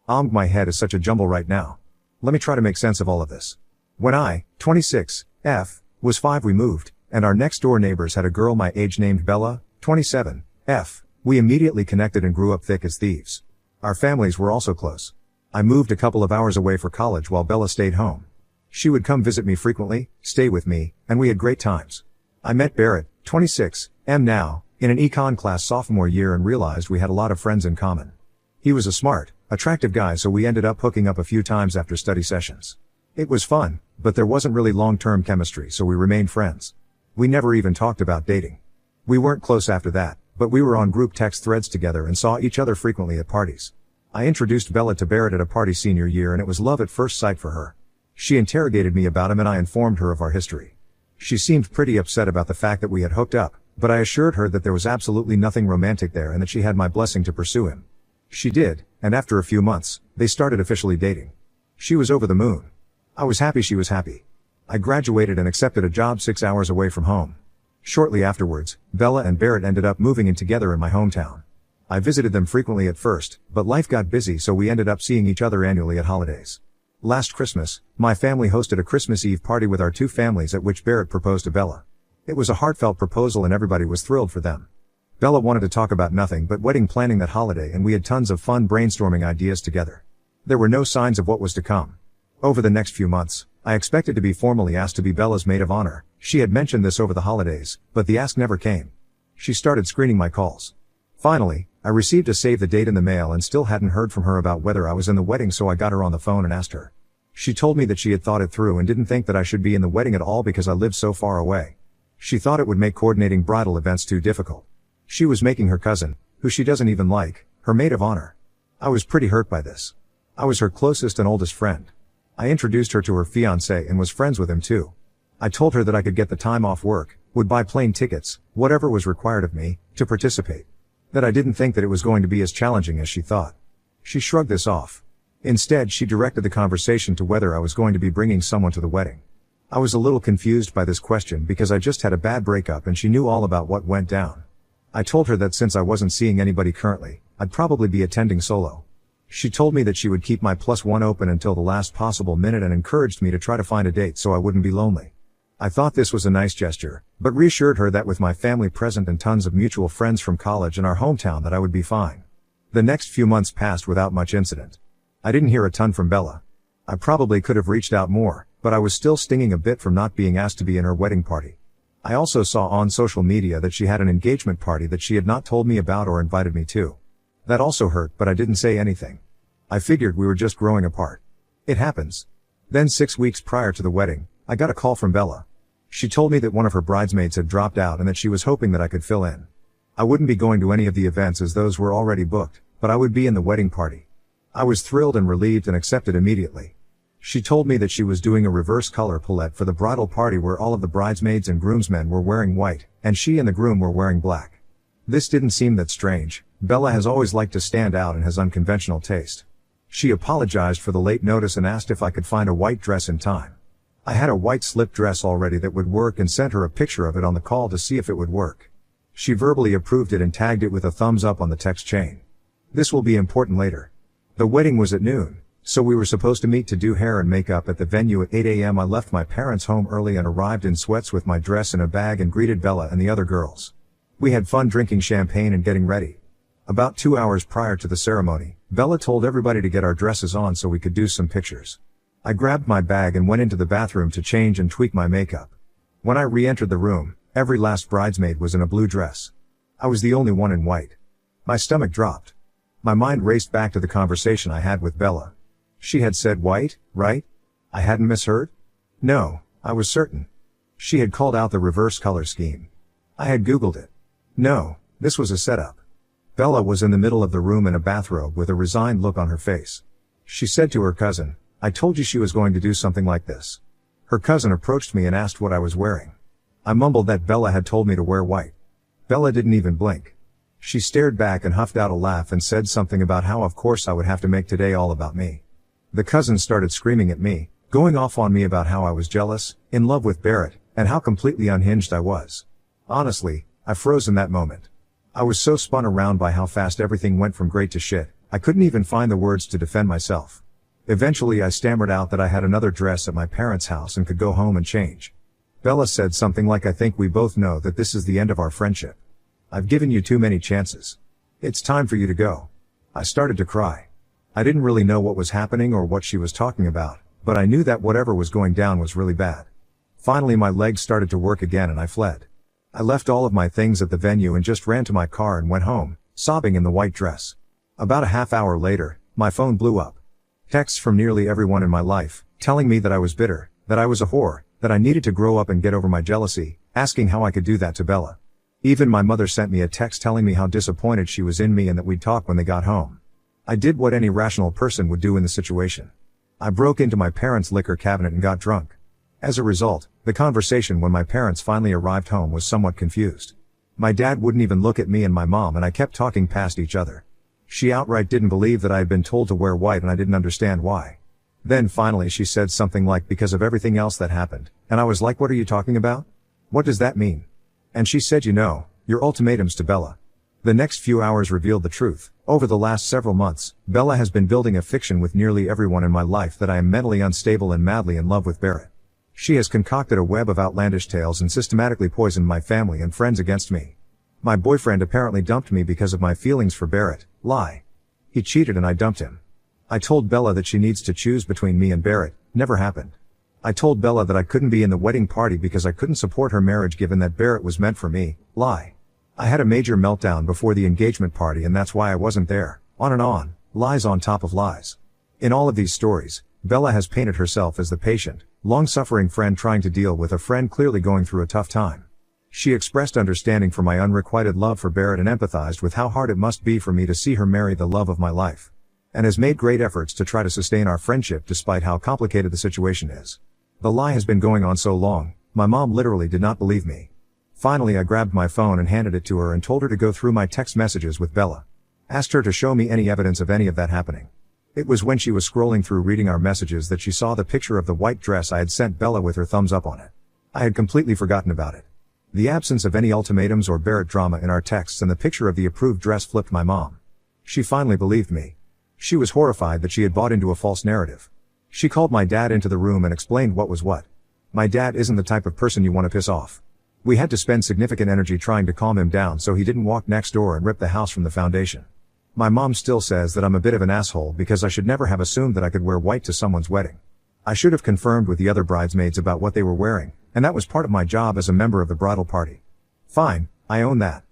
My head is such a jumble right now. Let me try to make sense of all of this. When I, 26, was 5 we moved, and our next door neighbors had a girl my age named Bella, 27, We immediately connected and grew up thick as thieves. Our families were also close. I moved a couple of hours away for college while Bella stayed home. She would come visit me frequently, stay with me, and we had great times. I met Barrett, 26, now, in an econ class sophomore year and realized we had a lot of friends in common. He was a smart, attractive guy, so we ended up hooking up a few times after study sessions. It was fun, but there wasn't really long-term chemistry, so we remained friends. We never even talked about dating. We weren't close after that, but we were on group text threads together and saw each other frequently at parties. I introduced Bella to Barrett at a party senior year and it was love at first sight for her. She interrogated me about him and I informed her of our history. She seemed pretty upset about the fact that we had hooked up, but I assured her that there was absolutely nothing romantic there and that she had my blessing to pursue him. She did, and after a few months, they started officially dating. She was over the moon. I was happy she was happy. I graduated and accepted a job 6 hours away from home. Shortly afterwards, Bella and Barrett ended up moving in together in my hometown. I visited them frequently at first, but life got busy so we ended up seeing each other annually at holidays. Last Christmas, my family hosted a Christmas Eve party with our 2 families at which Barrett proposed to Bella. It was a heartfelt proposal and everybody was thrilled for them. Bella wanted to talk about nothing but wedding planning that holiday and we had tons of fun brainstorming ideas together. There were no signs of what was to come. Over the next few months, I expected to be formally asked to be Bella's maid of honor. She had mentioned this over the holidays, but the ask never came. She started screening my calls. Finally, I received a save the date in the mail and still hadn't heard from her about whether I was in the wedding, so I got her on the phone and asked her. She told me that she had thought it through and didn't think that I should be in the wedding at all because I lived so far away. She thought it would make coordinating bridal events too difficult. She was making her cousin, who she doesn't even like, her maid of honor. I was pretty hurt by this. I was her closest and oldest friend. I introduced her to her fiancé and was friends with him too. I told her that I could get the time off work, would buy plane tickets, whatever was required of me, to participate. That I didn't think that it was going to be as challenging as she thought. She shrugged this off. Instead, she directed the conversation to whether I was going to be bringing someone to the wedding. I was a little confused by this question because I just had a bad breakup and she knew all about what went down. I told her that since I wasn't seeing anybody currently, I'd probably be attending solo. She told me that she would keep my +1 open until the last possible minute and encouraged me to try to find a date so I wouldn't be lonely. I thought this was a nice gesture, but reassured her that with my family present and tons of mutual friends from college and our hometown that I would be fine. The next few months passed without much incident. I didn't hear a ton from Bella. I probably could have reached out more, but I was still stinging a bit from not being asked to be in her wedding party. I also saw on social media that she had an engagement party that she had not told me about or invited me to. That also hurt, but I didn't say anything. I figured we were just growing apart. It happens. Then 6 weeks prior to the wedding, I got a call from Bella. She told me that one of her bridesmaids had dropped out and that she was hoping that I could fill in. I wouldn't be going to any of the events as those were already booked, but I would be in the wedding party. I was thrilled and relieved and accepted immediately. She told me that she was doing a reverse color palette for the bridal party where all of the bridesmaids and groomsmen were wearing white, and she and the groom were wearing black. This didn't seem that strange. Bella has always liked to stand out and has unconventional taste. She apologized for the late notice and asked if I could find a white dress in time. I had a white slip dress already that would work and sent her a picture of it on the call to see if it would work. She verbally approved it and tagged it with a thumbs up on the text chain. This will be important later. The wedding was at noon, so we were supposed to meet to do hair and makeup at the venue at 8 a.m. I left my parents' home early and arrived in sweats with my dress in a bag and greeted Bella and the other girls. We had fun drinking champagne and getting ready. About 2 hours prior to the ceremony, Bella told everybody to get our dresses on so we could do some pictures. I grabbed my bag and went into the bathroom to change and tweak my makeup. When I re-entered the room, every last bridesmaid was in a blue dress. I was the only one in white. My stomach dropped. My mind raced back to the conversation I had with Bella. She had said white, right? I hadn't misheard? No, I was certain. She had called out the reverse color scheme. I had Googled it. No, this was a setup. Bella was in the middle of the room in a bathrobe with a resigned look on her face. She said to her cousin, "I told you she was going to do something like this." Her cousin approached me and asked what I was wearing. I mumbled that Bella had told me to wear white. Bella didn't even blink. She stared back and huffed out a laugh and said something about how of course I would have to make today all about me. The cousin started screaming at me, going off on me about how I was jealous, in love with Barrett, and how completely unhinged I was. Honestly, I froze in that moment. I was so spun around by how fast everything went from great to shit, I couldn't even find the words to defend myself. Eventually I stammered out that I had another dress at my parents' house and could go home and change. Bella said something like, "I think we both know that this is the end of our friendship. I've given you too many chances. It's time for you to go." I started to cry. I didn't really know what was happening or what she was talking about, but I knew that whatever was going down was really bad. Finally my legs started to work again and I fled. I left all of my things at the venue and just ran to my car and went home, sobbing in the white dress. About a half hour later, my phone blew up. Texts from nearly everyone in my life, telling me that I was bitter, that I was a whore, that I needed to grow up and get over my jealousy, asking how I could do that to Bella. Even my mother sent me a text telling me how disappointed she was in me and that we'd talk when they got home. I did what any rational person would do in the situation. I broke into my parents' liquor cabinet and got drunk. As a result, the conversation when my parents finally arrived home was somewhat confused. My dad wouldn't even look at me and my mom and I kept talking past each other. She outright didn't believe that I had been told to wear white and I didn't understand why. Then finally she said something like, "Because of everything else that happened," and I was like, "What are you talking about? What does that mean?" And she said, "You know, your ultimatums to Bella." The next few hours revealed the truth. Over the last several months, Bella has been building a fiction with nearly everyone in my life that I am mentally unstable and madly in love with Barrett. She has concocted a web of outlandish tales and systematically poisoned my family and friends against me. My boyfriend apparently dumped me because of my feelings for Barrett. Lie. He cheated and I dumped him. I told Bella that she needs to choose between me and Barrett. Never happened. I told Bella that I couldn't be in the wedding party because I couldn't support her marriage given that Barrett was meant for me. Lie. I had a major meltdown before the engagement party and that's why I wasn't there. On and on. Lies on top of lies. In all of these stories, Bella has painted herself as the patient, long-suffering friend trying to deal with a friend clearly going through a tough time. She expressed understanding for my unrequited love for Barrett and empathized with how hard it must be for me to see her marry the love of my life. And has made great efforts to try to sustain our friendship despite how complicated the situation is. The lie has been going on so long, my mom literally did not believe me. Finally I grabbed my phone and handed it to her and told her to go through my text messages with Bella. Asked her to show me any evidence of any of that happening. It was when she was scrolling through reading our messages that she saw the picture of the white dress I had sent Bella with her thumbs up on it. I had completely forgotten about it. The absence of any ultimatums or Barrett drama in our texts and the picture of the approved dress flipped my mom. She finally believed me. She was horrified that she had bought into a false narrative. She called my dad into the room and explained what was what. My dad isn't the type of person you want to piss off. We had to spend significant energy trying to calm him down so he didn't walk next door and rip the house from the foundation. My mom still says that I'm a bit of an asshole because I should never have assumed that I could wear white to someone's wedding. I should have confirmed with the other bridesmaids about what they were wearing, and that was part of my job as a member of the bridal party. Fine, I own that.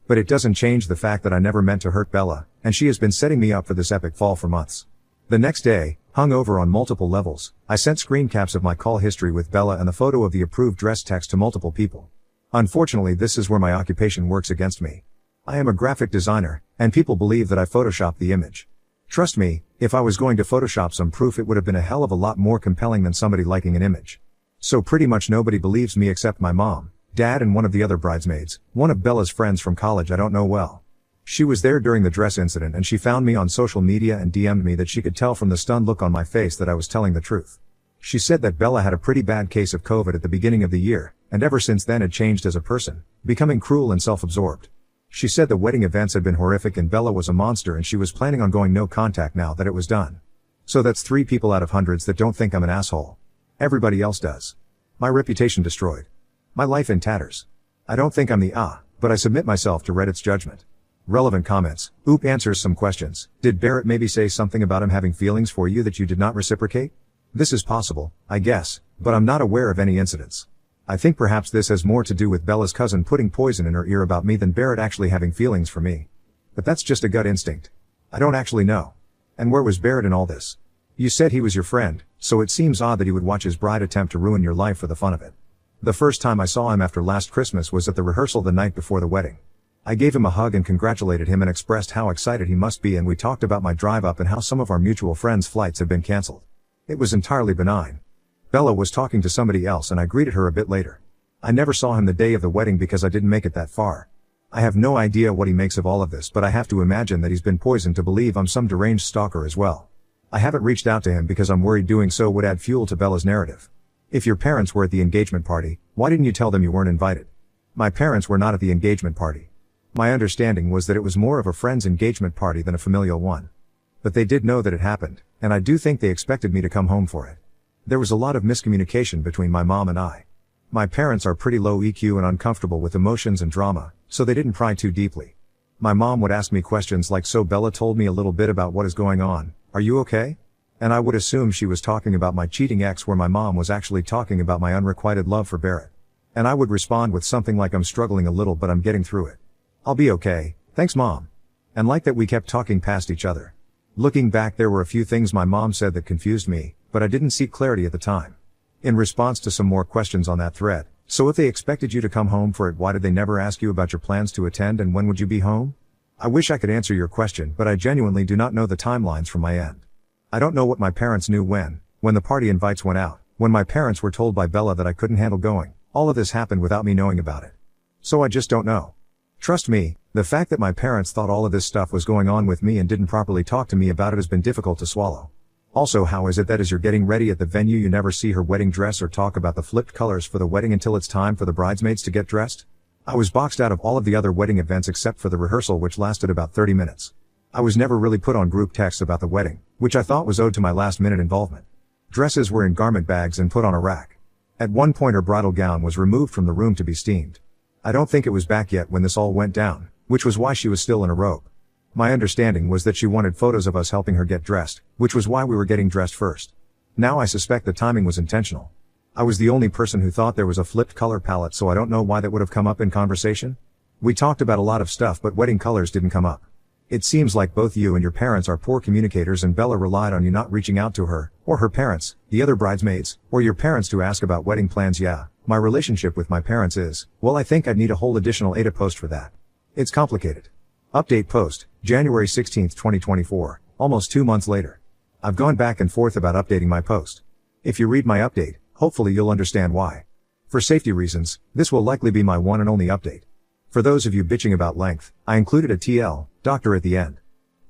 But it doesn't change the fact that I never meant to hurt Bella, and she has been setting me up for this epic fall for months. The next day, hungover on multiple levels, I sent screen caps of my call history with Bella and the photo of the approved dress text to multiple people. Unfortunately, this is where my occupation works against me. I am a graphic designer, and people believe that I photoshopped the image. Trust me, if I was going to Photoshop some proof it would have been a hell of a lot more compelling than somebody liking an image. So pretty much nobody believes me except my mom, dad and one of the other bridesmaids, one of Bella's friends from college I don't know well. She was there during the dress incident and she found me on social media and DM'd me that she could tell from the stunned look on my face that I was telling the truth. She said that Bella had a pretty bad case of COVID at the beginning of the year, and ever since then had changed as a person, becoming cruel and self-absorbed. She said the wedding events had been horrific and Bella was a monster and she was planning on going no contact now that it was done. So that's 3 people out of hundreds that don't think I'm an asshole. Everybody else does. My reputation destroyed. My life in tatters. I don't think I'm the but I submit myself to Reddit's judgment. Relevant comments. Oop answers some questions. Did Barrett maybe say something about him having feelings for you that you did not reciprocate? This is possible, I guess, but I'm not aware of any incidents. I think perhaps this has more to do with Bella's cousin putting poison in her ear about me than Barrett actually having feelings for me. But that's just a gut instinct. I don't actually know. And where was Barrett in all this? You said he was your friend, so it seems odd that he would watch his bride attempt to ruin your life for the fun of it. The first time I saw him after last Christmas was at the rehearsal the night before the wedding. I gave him a hug and congratulated him and expressed how excited he must be, and we talked about my drive up and how some of our mutual friends' flights had been cancelled. It was entirely benign. Bella was talking to somebody else and I greeted her a bit later. I never saw him the day of the wedding because I didn't make it that far. I have no idea what he makes of all of this, but I have to imagine that he's been poisoned to believe I'm some deranged stalker as well. I haven't reached out to him because I'm worried doing so would add fuel to Bella's narrative. If your parents were at the engagement party, why didn't you tell them you weren't invited? My parents were not at the engagement party. My understanding was that it was more of a friend's engagement party than a familial one. But they did know that it happened, and I do think they expected me to come home for it. There was a lot of miscommunication between my mom and I. My parents are pretty low EQ and uncomfortable with emotions and drama, so they didn't pry too deeply. My mom would ask me questions like, "So Bella told me a little bit about what is going on, are you okay?" And I would assume she was talking about my cheating ex, where my mom was actually talking about my unrequited love for Barrett. And I would respond with something like, "I'm struggling a little but I'm getting through it. I'll be okay, thanks mom." And like that we kept talking past each other. Looking back, there were a few things my mom said that confused me, but I didn't seek clarity at the time. In response to some more questions on that thread, "So if they expected you to come home for it, why did they never ask you about your plans to attend and when would you be home?" I wish I could answer your question, but I genuinely do not know the timelines from my end. I don't know what my parents knew when the party invites went out, when my parents were told by Bella that I couldn't handle going. All of this happened without me knowing about it. So I just don't know. Trust me, the fact that my parents thought all of this stuff was going on with me and didn't properly talk to me about it has been difficult to swallow. Also, how is it that as you're getting ready at the venue you never see her wedding dress or talk about the flipped colors for the wedding until it's time for the bridesmaids to get dressed? I was boxed out of all of the other wedding events except for the rehearsal, which lasted about 30 minutes. I was never really put on group text about the wedding, which I thought was owed to my last-minute involvement. Dresses were in garment bags and put on a rack. At one point her bridal gown was removed from the room to be steamed. I don't think it was back yet when this all went down, which was why she was still in a robe. My understanding was that she wanted photos of us helping her get dressed, which was why we were getting dressed first. Now I suspect the timing was intentional. I was the only person who thought there was a flipped color palette, so I don't know why that would have come up in conversation. We talked about a lot of stuff, but wedding colors didn't come up. It seems like both you and your parents are poor communicators, and Bella relied on you not reaching out to her, or her parents, the other bridesmaids, or your parents to ask about wedding plans. Yeah, my relationship with my parents is, well, I think I'd need a whole additional ADA post for that. It's complicated. Update post, January 16, 2024, almost 2 months later. I've gone back and forth about updating my post. If you read my update, hopefully you'll understand why. For safety reasons, this will likely be my one and only update. For those of you bitching about length, I included a TL, doctor at the end.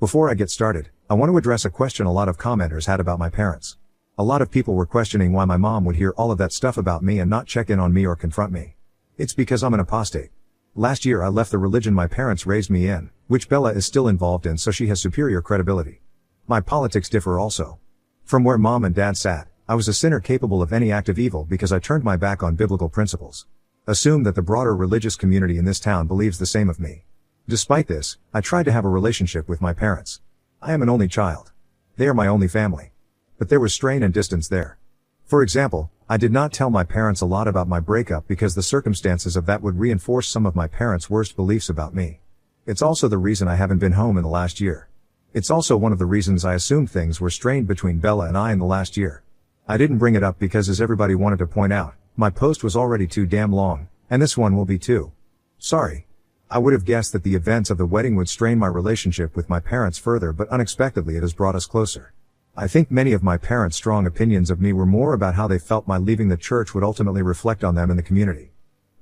Before I get started, I want to address a question a lot of commenters had about my parents. A lot of people were questioning why my mom would hear all of that stuff about me and not check in on me or confront me. It's because I'm an apostate. Last year I left the religion my parents raised me in, which Bella is still involved in, so she has superior credibility. My politics differ also. From where mom and dad sat, I was a sinner capable of any act of evil because I turned my back on biblical principles. Assume that the broader religious community in this town believes the same of me. Despite this, I tried to have a relationship with my parents. I am an only child. They are my only family. But there was strain and distance there. For example, I did not tell my parents a lot about my breakup because the circumstances of that would reinforce some of my parents' worst beliefs about me. It's also the reason I haven't been home in the last year. It's also one of the reasons I assumed things were strained between Bella and I in the last year. I didn't bring it up because, as everybody wanted to point out, my post was already too damn long, and this one will be too. Sorry. I would have guessed that the events of the wedding would strain my relationship with my parents further, but unexpectedly it has brought us closer. I think many of my parents' strong opinions of me were more about how they felt my leaving the church would ultimately reflect on them in the community.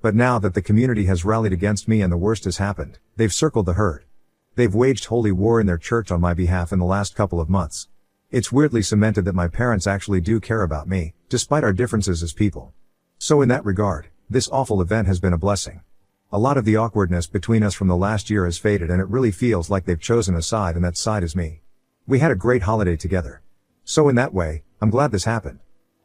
But now that the community has rallied against me and the worst has happened, they've circled the herd. They've waged holy war in their church on my behalf in the last couple of months. It's weirdly cemented that my parents actually do care about me, despite our differences as people. So in that regard, this awful event has been a blessing. A lot of the awkwardness between us from the last year has faded, and it really feels like they've chosen a side, and that side is me. We had a great holiday together. So in that way, I'm glad this happened.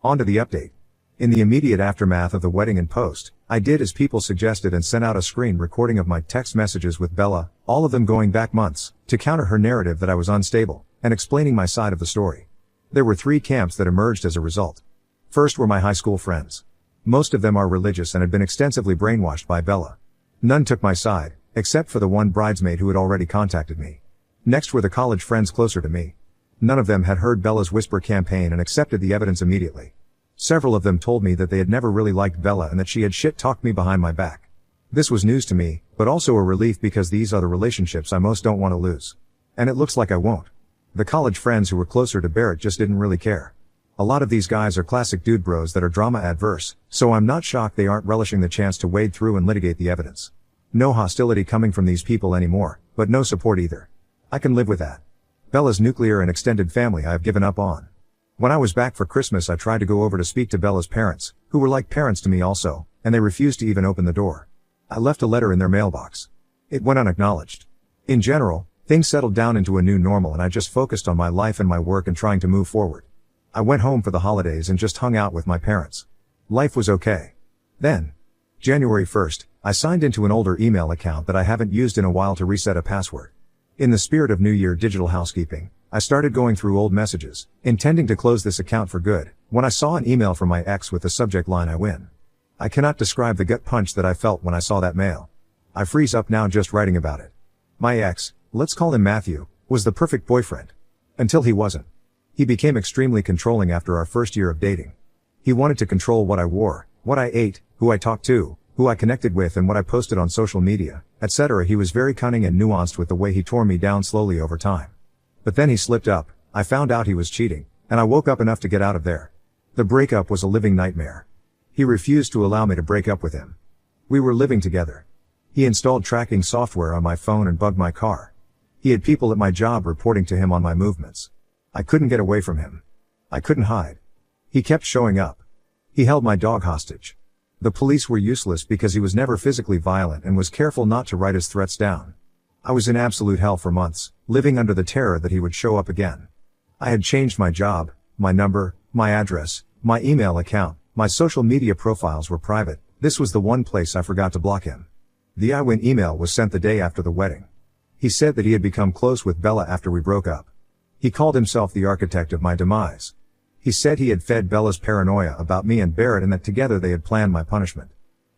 On to the update. In the immediate aftermath of the wedding and post, I did as people suggested and sent out a screen recording of my text messages with Bella, all of them going back months, to counter her narrative that I was unstable, and explaining my side of the story. There were 3 camps that emerged as a result. First were my high school friends. Most of them are religious and had been extensively brainwashed by Bella. None took my side, except for the one bridesmaid who had already contacted me. Next were the college friends closer to me. None of them had heard Bella's whisper campaign and accepted the evidence immediately. Several of them told me that they had never really liked Bella and that she had shit-talked me behind my back. This was news to me, but also a relief because these are the relationships I most don't want to lose. And it looks like I won't. The college friends who were closer to Barrett just didn't really care. A lot of these guys are classic dude bros that are drama adverse, so I'm not shocked they aren't relishing the chance to wade through and litigate the evidence. No hostility coming from these people anymore, but no support either. I can live with that. Bella's nuclear and extended family I have given up on. When I was back for Christmas I tried to go over to speak to Bella's parents, who were like parents to me also, and they refused to even open the door. I left a letter in their mailbox. It went unacknowledged. In general, Things settled down into a new normal and I just focused on my life and my work and trying to move forward. I went home for the holidays and just hung out with my parents. Life was okay. Then, January 1st, I signed into an older email account that I haven't used in a while to reset a password. In the spirit of New Year digital housekeeping, I started going through old messages, intending to close this account for good, when I saw an email from my ex with the subject line "I win." I cannot describe the gut punch that I felt when I saw that mail. I freeze up now just writing about it. My ex, let's call him Matthew, was the perfect boyfriend. Until he wasn't. He became extremely controlling after our first year of dating. He wanted to control what I wore, what I ate, who I talked to, who I connected with and what I posted on social media, etc. He was very cunning and nuanced with the way he tore me down slowly over time. But then he slipped up, I found out he was cheating, and I woke up enough to get out of there. The breakup was a living nightmare. He refused to allow me to break up with him. We were living together. He installed tracking software on my phone and bugged my car. He had people at my job reporting to him on my movements. I couldn't get away from him. I couldn't hide. He kept showing up. He held my dog hostage. The police were useless because he was never physically violent and was careful not to write his threats down. I was in absolute hell for months, living under the terror that he would show up again. I had changed my job, my number, my address, my email account, my social media profiles were private. This was the one place I forgot to block him. The "I win" email was sent the day after the wedding. He said that he had become close with Bella after we broke up. He called himself the architect of my demise. He said he had fed Bella's paranoia about me and Barrett and that together they had planned my punishment.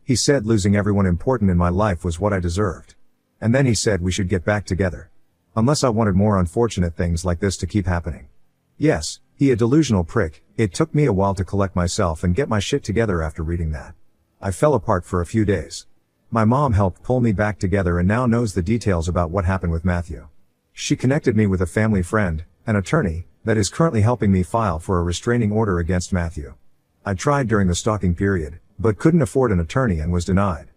He said losing everyone important in my life was what I deserved. And then he said we should get back together. Unless I wanted more unfortunate things like this to keep happening. Yes, he a delusional prick. It took me a while to collect myself and get my shit together after reading that. I fell apart for a few days. My mom helped pull me back together and now knows the details about what happened with Matthew. She connected me with a family friend, an attorney, that is currently helping me file for a restraining order against Matthew. I tried during the stalking period, but couldn't afford an attorney and was denied.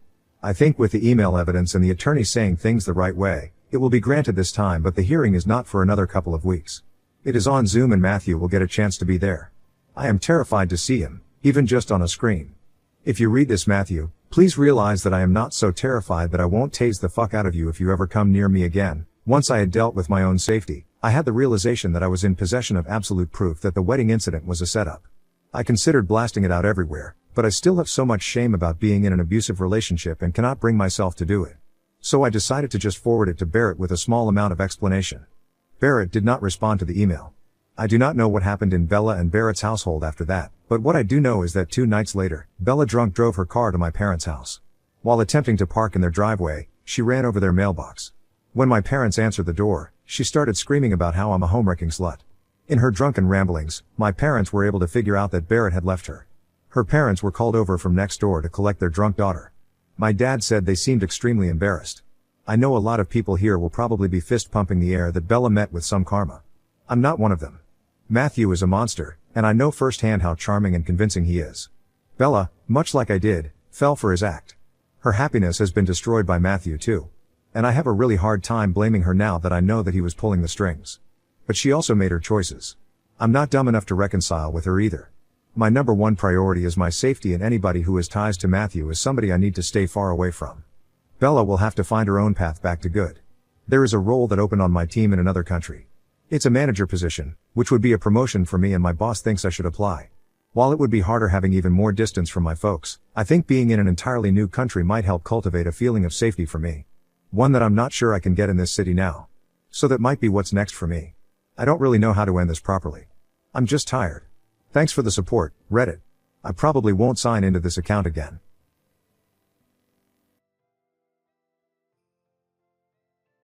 I think with the email evidence and the attorney saying things the right way, it will be granted this time, but the hearing is not for another couple of weeks. It is on Zoom and Matthew will get a chance to be there. I am terrified to see him, even just on a screen. If you read this, Matthew, please realize that I am not so terrified that I won't tase the fuck out of you if you ever come near me again. Once I had dealt with my own safety, I had the realization that I was in possession of absolute proof that the wedding incident was a setup. I considered blasting it out everywhere, but I still have so much shame about being in an abusive relationship and cannot bring myself to do it. So I decided to just forward it to Barrett with a small amount of explanation. Barrett did not respond to the email. I do not know what happened in Bella and Barrett's household after that, but what I do know is that 2 nights later, Bella drunk drove her car to my parents' house. While attempting to park in their driveway, she ran over their mailbox. When my parents answered the door, she started screaming about how I'm a homewrecking slut. In her drunken ramblings, my parents were able to figure out that Barrett had left her. Her parents were called over from next door to collect their drunk daughter. My dad said they seemed extremely embarrassed. I know a lot of people here will probably be fist pumping the air that Bella met with some karma. I'm not one of them. Matthew is a monster, and I know firsthand how charming and convincing he is. Bella, much like I did, fell for his act. Her happiness has been destroyed by Matthew too. And I have a really hard time blaming her now that I know that he was pulling the strings. But she also made her choices. I'm not dumb enough to reconcile with her either. My number one priority is my safety, and anybody who has ties to Matthew is somebody I need to stay far away from. Bella will have to find her own path back to good. There is a role that opened on my team in another country. It's a manager position, which would be a promotion for me, and my boss thinks I should apply. While it would be harder having even more distance from my folks, I think being in an entirely new country might help cultivate a feeling of safety for me. One that I'm not sure I can get in this city now. So that might be what's next for me. I don't really know how to end this properly. I'm just tired. Thanks for the support, Reddit. I probably won't sign into this account again.